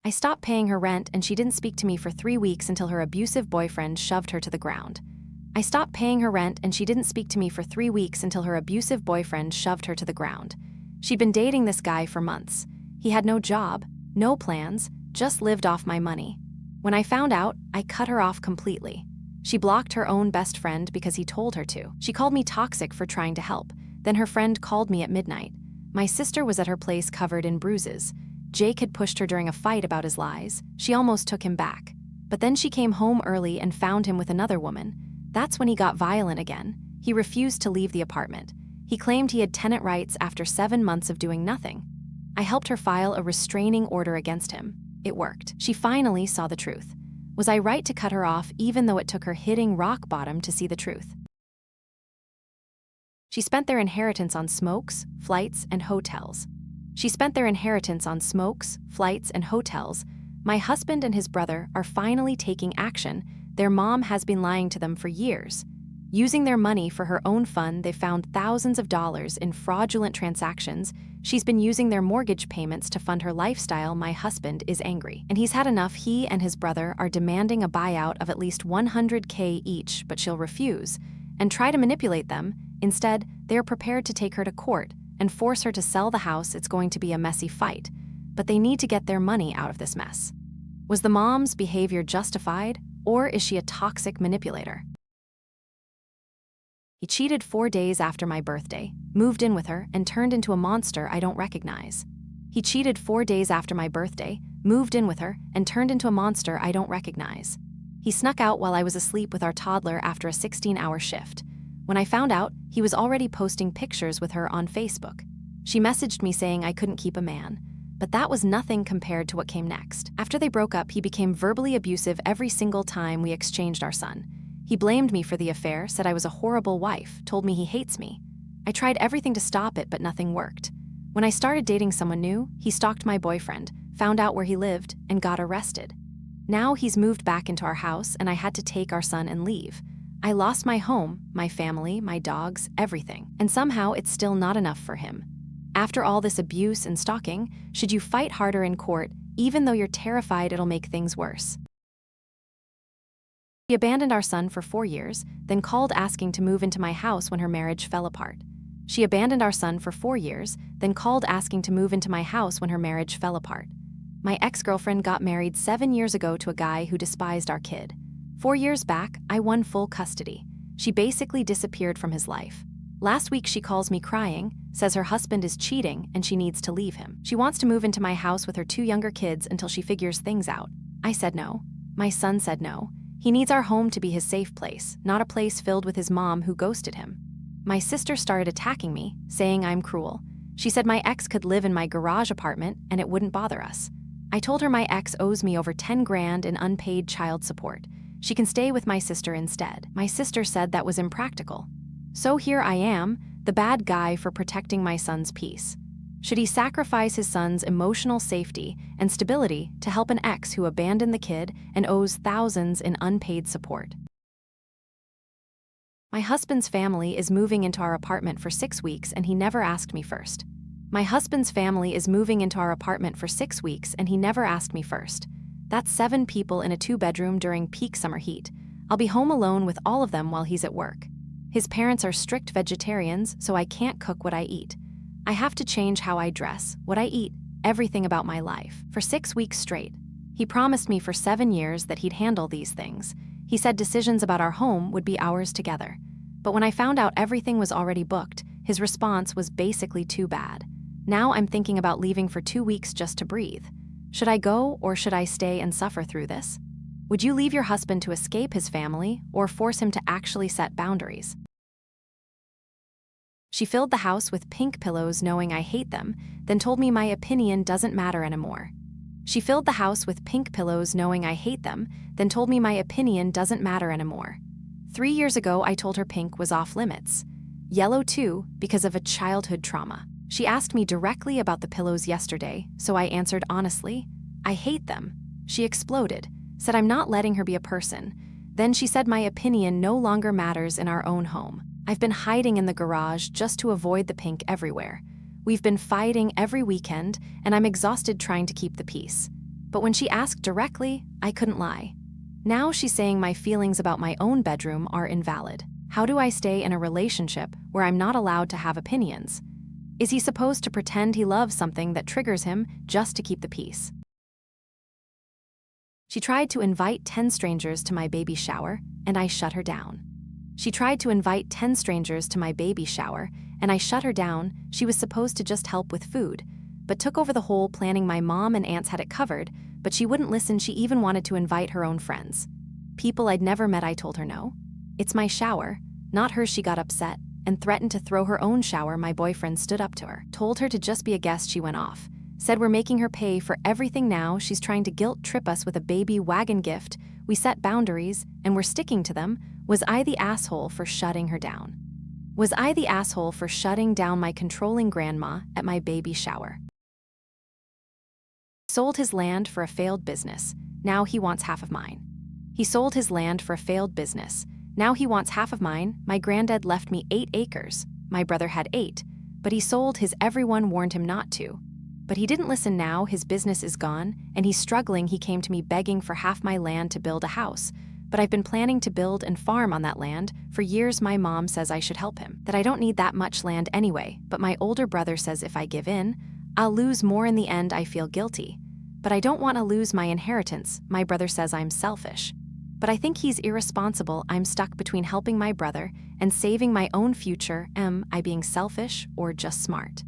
I stopped paying her rent and she didn't speak to me for 3 weeks until her abusive boyfriend shoved her to the ground. I stopped paying her rent and she didn't speak to me for 3 weeks until her abusive boyfriend shoved her to the ground. She'd been dating this guy for months. He had no job, no plans, just lived off my money. When I found out, I cut her off completely. She blocked her own best friend because he told her to. She called me toxic for trying to help. Then her friend called me at midnight. My sister was at her place covered in bruises. Jake had pushed her during a fight about his lies. She almost took him back. But then she came home early and found him with another woman. That's when he got violent again. He refused to leave the apartment. He claimed he had tenant rights after 7 months of doing nothing. I helped her file a restraining order against him. It worked. She finally saw the truth. Was I right to cut her off even though it took her hitting rock bottom to see the truth? She spent their inheritance on smokes, flights, and hotels. She spent their inheritance on smokes, flights, and hotels. My husband and his brother are finally taking action. Their mom has been lying to them for years. Using their money for her own fun, they found thousands of dollars in fraudulent transactions. She's been using their mortgage payments to fund her lifestyle. My husband is angry, and he's had enough. He and his brother are demanding a buyout of at least $100K each, but she'll refuse and try to manipulate them. Instead, they are prepared to take her to court and force her to sell the house. It's going to be a messy fight, but they need to get their money out of this mess. Was the mom's behavior justified, or is she a toxic manipulator? He cheated 4 days after my birthday, moved in with her, and turned into a monster I don't recognize. He cheated 4 days after my birthday, moved in with her, and turned into a monster I don't recognize. He snuck out while I was asleep with our toddler after a 16-hour shift. When I found out, he was already posting pictures with her on Facebook. She messaged me saying I couldn't keep a man. But that was nothing compared to what came next. After they broke up, he became verbally abusive every single time we exchanged our son. He blamed me for the affair, said I was a horrible wife, told me he hates me. I tried everything to stop it, but nothing worked. When I started dating someone new, he stalked my boyfriend, found out where he lived, and got arrested. Now he's moved back into our house, and I had to take our son and leave. I lost my home, my family, my dogs, everything, and somehow it's still not enough for him. After all this abuse and stalking, should you fight harder in court, even though you're terrified it'll make things worse? She abandoned our son for 4 years, then called asking to move into my house when her marriage fell apart. She abandoned our son for 4 years, then called asking to move into my house when her marriage fell apart. My ex-girlfriend got married 7 years ago to a guy who despised our kid. 4 years back, I won full custody. She basically disappeared from his life. Last week she calls me crying, says her husband is cheating and she needs to leave him. She wants to move into my house with her 2 younger kids until she figures things out. I said no. My son said no. He needs our home to be his safe place, not a place filled with his mom who ghosted him. My sister started attacking me, saying I'm cruel. She said my ex could live in my garage apartment and it wouldn't bother us. I told her my ex owes me over 10 grand in unpaid child support. She can stay with my sister instead. My sister said that was impractical. So here I am, the bad guy for protecting my son's peace. Should he sacrifice his son's emotional safety and stability to help an ex who abandoned the kid and owes thousands in unpaid support? My husband's family is moving into our apartment for 6 weeks and he never asked me first. My husband's family is moving into our apartment for 6 weeks and he never asked me first. That's 7 people in a 2-bedroom during peak summer heat. I'll be home alone with all of them while he's at work. His parents are strict vegetarians, so I can't cook what I eat. I have to change how I dress, what I eat, everything about my life. For 6 weeks straight. He promised me for 7 years that he'd handle these things. He said decisions about our home would be ours together. But when I found out everything was already booked, his response was basically too bad. Now I'm thinking about leaving for 2 weeks just to breathe. Should I go or should I stay and suffer through this? Would you leave your husband to escape his family or force him to actually set boundaries? She filled the house with pink pillows knowing I hate them, then told me my opinion doesn't matter anymore. She filled the house with pink pillows knowing I hate them, then told me my opinion doesn't matter anymore. 3 years ago I told her pink was off limits. Yellow too, because of a childhood trauma. She asked me directly about the pillows yesterday, so I answered honestly, I hate them. She exploded, said I'm not letting her be a person. Then she said my opinion no longer matters in our own home. I've been hiding in the garage just to avoid the pink everywhere. We've been fighting every weekend, and I'm exhausted trying to keep the peace. But when she asked directly, I couldn't lie. Now she's saying my feelings about my own bedroom are invalid. How do I stay in a relationship where I'm not allowed to have opinions? Is he supposed to pretend he loves something that triggers him just to keep the peace? She tried to invite 10 strangers to my baby shower, and I shut her down. She tried to invite 10 strangers to my baby shower, and I shut her down. She was supposed to just help with food, but took over the whole planning. My mom and aunts had it covered, but she wouldn't listen. She even wanted to invite her own friends. People I'd never met. I told her no. It's my shower, not hers. She got upset and threatened to throw her own shower. My boyfriend stood up to her, told her to just be a guest. She went off, said we're making her pay for everything now. She's trying to guilt trip us with a baby wagon gift. We set boundaries, and we're sticking to them. Was I the asshole for shutting her down? Was I the asshole for shutting down my controlling grandma at my baby shower? Sold his land for a failed business. Now he wants half of mine. He sold his land for a failed business. Now he wants half of mine. My granddad left me 8 acres. My brother had 8, but he sold his. Everyone warned him not to. But he didn't listen. Now his business is gone, and he's struggling. He came to me begging for half my land to build a house. But I've been planning to build and farm on that land for years. My mom says I should help him, that I don't need that much land anyway. But my older brother says if I give in, I'll lose more. In the end, I feel guilty. But I don't want to lose my inheritance. My brother says I'm selfish. But I think he's irresponsible. I'm stuck between helping my brother and saving my own future. Am I being selfish or just smart?